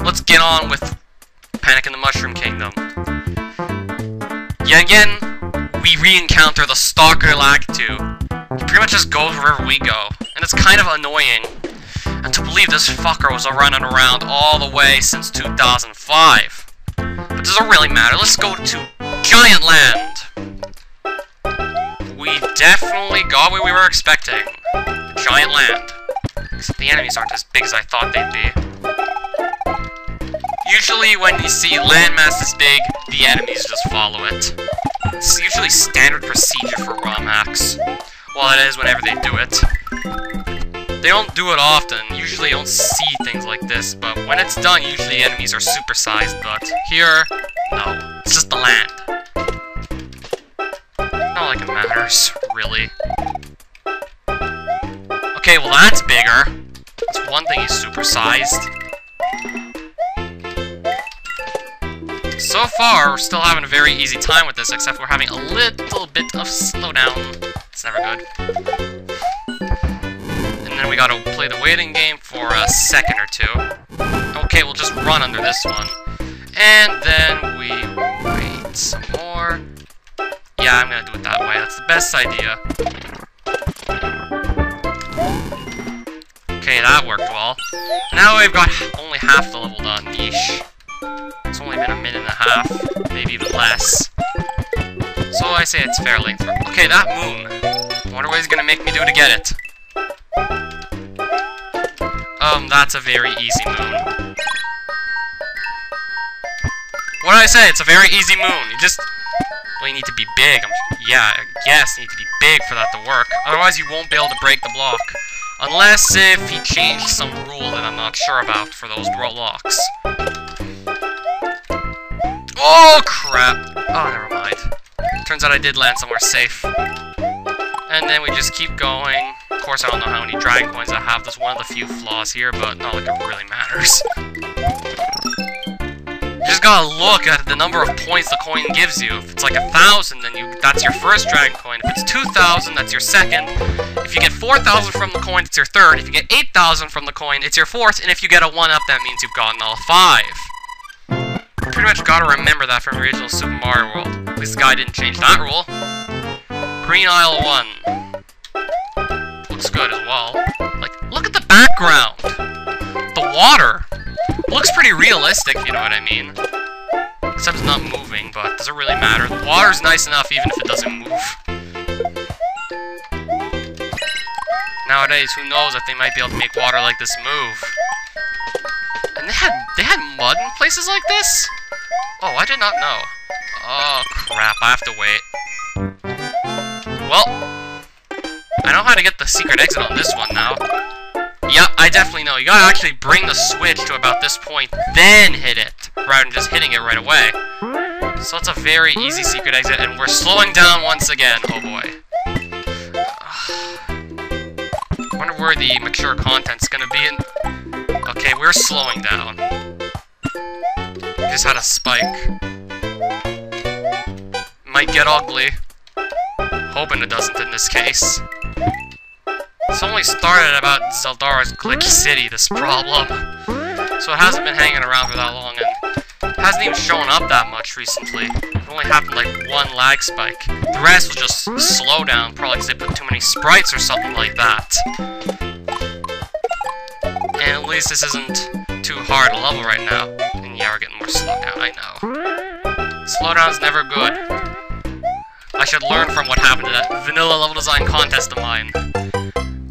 let's get on with Panic in the Mushroom Kingdom. Yet again, we re-encounter the stalker Lakitu. He pretty much just goes wherever we go, and it's kind of annoying. And to believe this fucker was running around all the way since 2005. But does it really matter? Let's go to Giant Land. We definitely got what we were expecting. Giant Land. Except the enemies aren't as big as I thought they'd be. Usually when you see landmass this big, the enemies just follow it. It's usually standard procedure for ROM hacks. Well, it is whenever they do it. They don't do it often. Usually you don't see things like this, but when it's done, usually the enemies are supersized, but here, no. It's just the land. Not like it matters, really. Okay, well that's bigger. That's one thing he's supersized. So far, we're still having a very easy time with this, except we're having a little bit of slowdown. It's never good. And then we gotta play the waiting game for a second or two. Okay, we'll just run under this one. And then we wait some more. Yeah, I'm gonna do it that way. That's the best idea. Okay, that worked well. Now we've got only half the level done. Yeesh. It's only been a minute and a half, maybe even less. So I say it's fair length. Okay, that moon. I wonder what he's gonna make me do to get it. That's a very easy moon. What did I say? It's a very easy moon. You just... well, you need to be big. Yeah, I guess you need to be big for that to work. Otherwise, you won't be able to break the block. Unless if he changed some rule that I'm not sure about for those blocks. Oh, crap! Oh, never mind. Turns out I did land somewhere safe. And then we just keep going. Of course, I don't know how many dragon coins I have. That's one of the few flaws here, but not like it really matters. You just gotta look at the number of points the coin gives you. If it's like 1,000, then that's your first dragon coin. If it's 2,000, that's your second. If you get 4,000 from the coin, it's your third. If you get 8,000 from the coin, it's your fourth. And if you get a 1-up, that means you've gotten all 5. Pretty much gotta remember that from the original Super Mario World. At least the guy didn't change that rule. Green Isle 1. Looks good as well. Like, look at the background! The water! Looks pretty realistic, if you know what I mean. Except it's not moving, but does it really matter? The water's nice enough even if it doesn't move. Nowadays, who knows if they might be able to make water like this move. And they had mud in places like this? Oh, I did not know. Oh, crap, I have to wait. Well, I know how to get the secret exit on this one now. Yeah, I definitely know. You gotta actually bring the switch to about this point, then hit it, rather than just hitting it right away. So it's a very easy secret exit, and we're slowing down once again. Oh boy. I wonder where the mature content's gonna be in... Okay, we're slowing down. We just had a spike. Might get ugly. Hoping it doesn't in this case. It's only started about Zeldara's Glitch City, this problem. So it hasn't been hanging around for that long, and it hasn't even shown up that much recently. It only happened like one lag spike. The rest was just slow down, probably because they put too many sprites or something like that. And at least this isn't too hard a level right now. And yeah, we're getting more slowdown, I know. Slowdown's never good. I should learn from what happened to that vanilla level design contest of mine.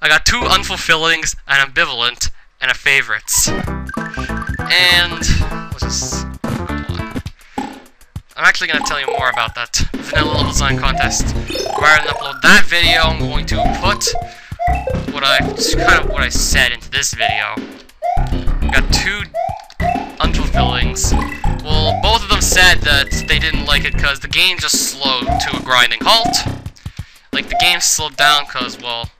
I got 2 unfulfillings, an ambivalent, and a favorites. And... what's this? I'm actually going to tell you more about that vanilla level design contest. Rather than upload that video, I'm going to put what I said into this video. I got 2 unfulfillings. Well, both of them said that they didn't like it because the game just slowed to a grinding halt. Like, the game slowed down because, well,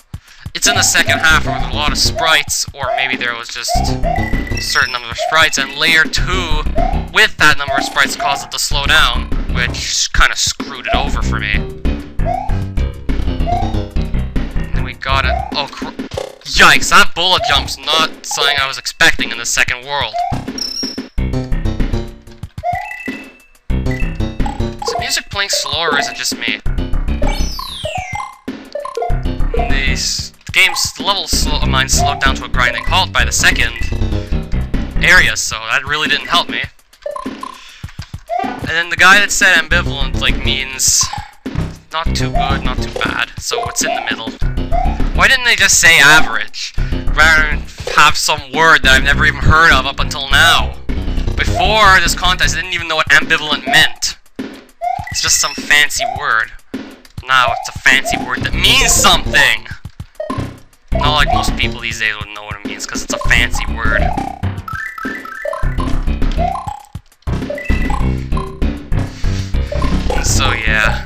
it's in the second half where there's a lot of sprites, or maybe there was just a certain number of sprites, and layer 2 with that number of sprites caused it to slow down, which kind of screwed it over for me. And then we got it. Oh, yikes, that bullet jump's not something I was expecting in the second world. playing slower, or is it just me? The level of mine slowed down to a grinding halt by the second area, so that really didn't help me. And then the guy that said ambivalent, like, means not too good, not too bad, so it's in the middle. Why didn't they just say average, rather than have some word that I've never even heard of up until now? Before this contest, I didn't even know what ambivalent meant. It's just some fancy word. Now it's a fancy word that means something! Not like most people these days would know what it means, because it's a fancy word. So yeah.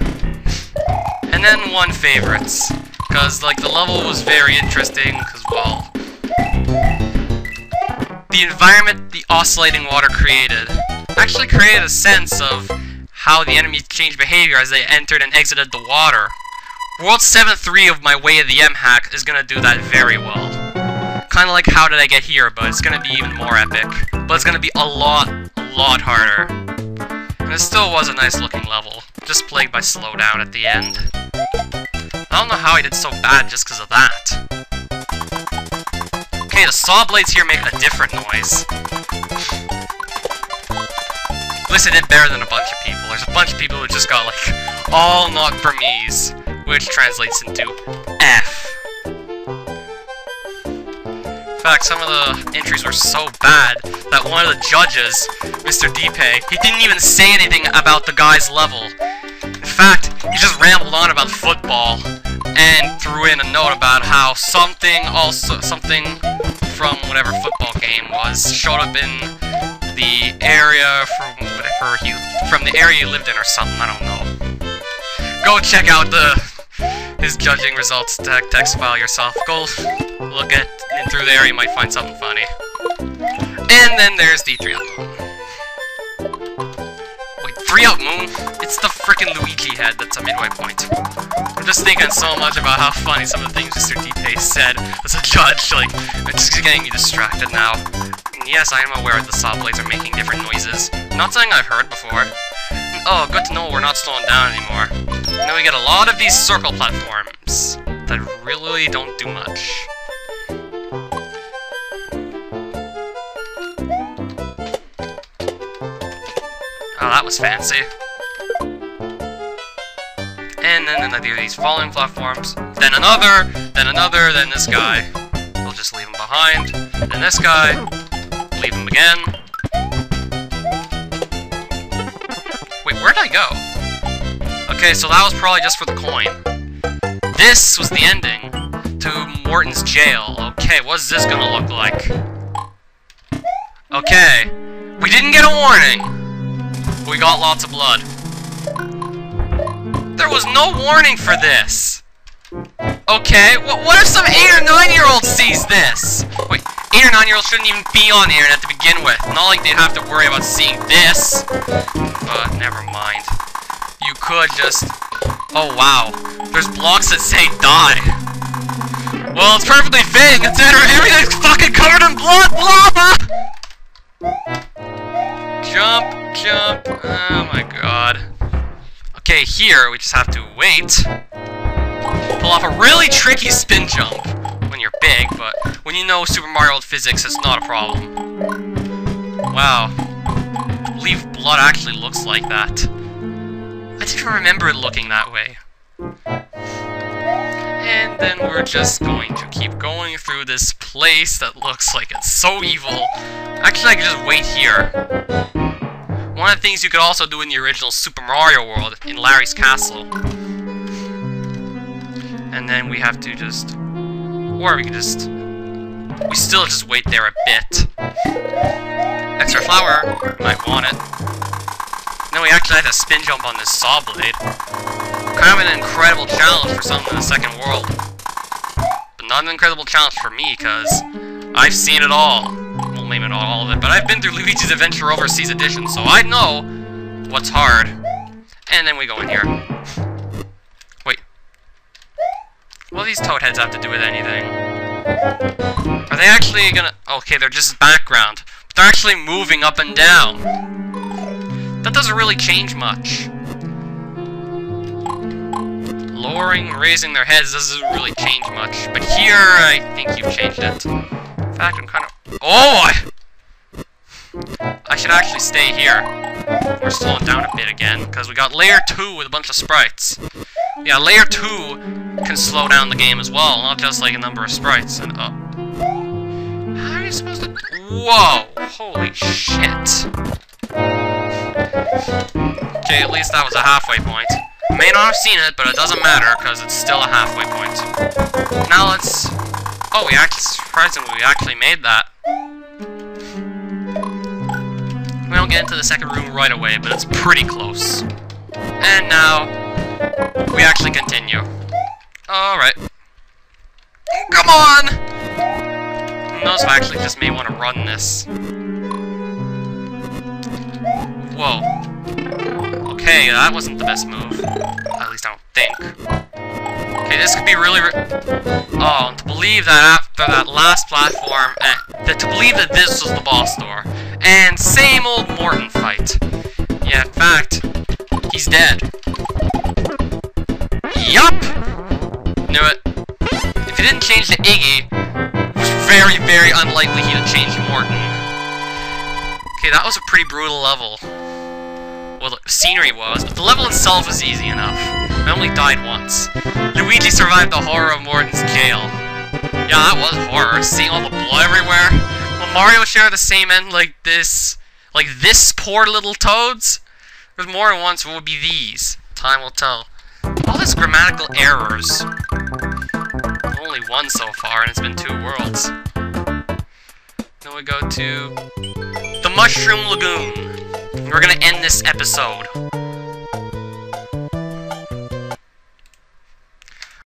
And then one favorites, because like the level was very interesting, because well, the environment the oscillating water created actually created a sense of how the enemies changed behavior as they entered and exited the water. World 7-3 of my Way of the M hack is gonna do that very well. Kinda like How Did I Get Here, but it's gonna be even more epic. But it's gonna be a lot harder. And it still was a nice looking level, just plagued by slowdown at the end. I don't know how I did so bad just because of that. Okay, the saw blades here make a different noise. At least I did better than a bunch of people. There's a bunch of people who just got like, all not for me's, which translates into F. In fact, some of the entries were so bad that one of the judges, Mr. Deepay, he didn't even say anything about the guy's level. In fact, he just rambled on about football and threw in a note about how something from whatever football game was showed up in the area from the area you lived in or something. I don't know. Go check out his judging results text file yourself. Go look at and through there. You might find something funny. And then there's the 3-up moon. Wait, 3-up moon? It's the frickin' Luigi head that's a midway point. I'm just thinking so much about how funny some of the things Mr. Deepay said as a judge. Like, it's just getting me distracted now. And yes, I am aware that the saw blades are making different noises. Not something I've heard before. Oh, good to know we're not slowing down anymore. And then we get a lot of these circle platforms that really don't do much. Oh, that was fancy. And then there are these falling platforms. Then another, then this guy. We'll just leave him behind. Then this guy. Leave him again. Wait, where'd I go? Okay, so that was probably just for the coin. This was the ending to Morton's jail. Okay, what's this gonna look like? Okay, we didn't get a warning. We got lots of blood. There was no warning for this. Okay, what if some 8 or 9-year-old sees this? Wait, 8 or 9-year-olds shouldn't even be on the internet to begin with. Not like they'd have to worry about seeing this. But never mind. You could just... Oh wow, there's blocks that say die. Well, it's perfectly fitting. It's everything's fucking covered in blood, lava. Jump. Oh my god. Okay, here we just have to wait. Pull off a really tricky spin jump when you're big, but when you know Super Mario World physics, it's not a problem. Wow. I believe blood actually looks like that. I didn't remember it looking that way. And then we're just going to keep going through this place that looks like it's so evil. Actually, I could just wait here. One of the things you could also do in the original Super Mario World, in Larry's Castle. And then we have to just... Or we can just... We still just wait there a bit. Extra flower. Might want it. Then we actually had to spin jump on this saw blade. Kind of an incredible challenge for someone in the second world. But not an incredible challenge for me, because I've seen it all. Well, maybe not all of it, but I've been through Luigi's Adventure Overseas Edition, so I know what's hard. And then we go in here. Wait. What do these toad heads have to do with anything? Are they actually gonna... Okay, they're just background. But they're actually moving up and down. That doesn't really change much. lowering, raising their heads doesn't really change much. But here, I think you've changed it. In fact, I'm kind of... Oh! I should actually stay here. We're slowing down a bit again, because we got layer 2 with a bunch of sprites. Yeah, layer 2 can slow down the game as well, not just like a number of sprites. And how are you supposed to... Whoa! Holy shit. Okay, at least that was a halfway point. I may not have seen it, but it doesn't matter, because it's still a halfway point. Now let's... Oh, surprisingly, we actually made that. We don't get into the second room right away, but it's pretty close. And now, we actually continue. Alright. Come on! Who knows if I actually just may want to run this. Whoa. Okay, that wasn't the best move. At least I don't think. Okay, this could be really... Oh, and to believe that after that last platform... to believe that this was the boss door. And same old Morton fight. Yeah, in fact, he's dead. Yup! Knew it. If he didn't change to Iggy, it was very, very unlikely he'd have changed to Morton. Okay, that was a pretty brutal level. Well, the scenery was, but the level itself was easy enough. I only died once. Luigi survived the horror of Morton's jail. Yeah, that was horror, seeing all the blood everywhere. Will Mario share the same end like this poor little Toads? There's more than once, what would be these? Time will tell. All this grammatical errors. Only one so far, and it's been 2 worlds. Then we go to the Mushroom Lagoon. We're gonna end this episode.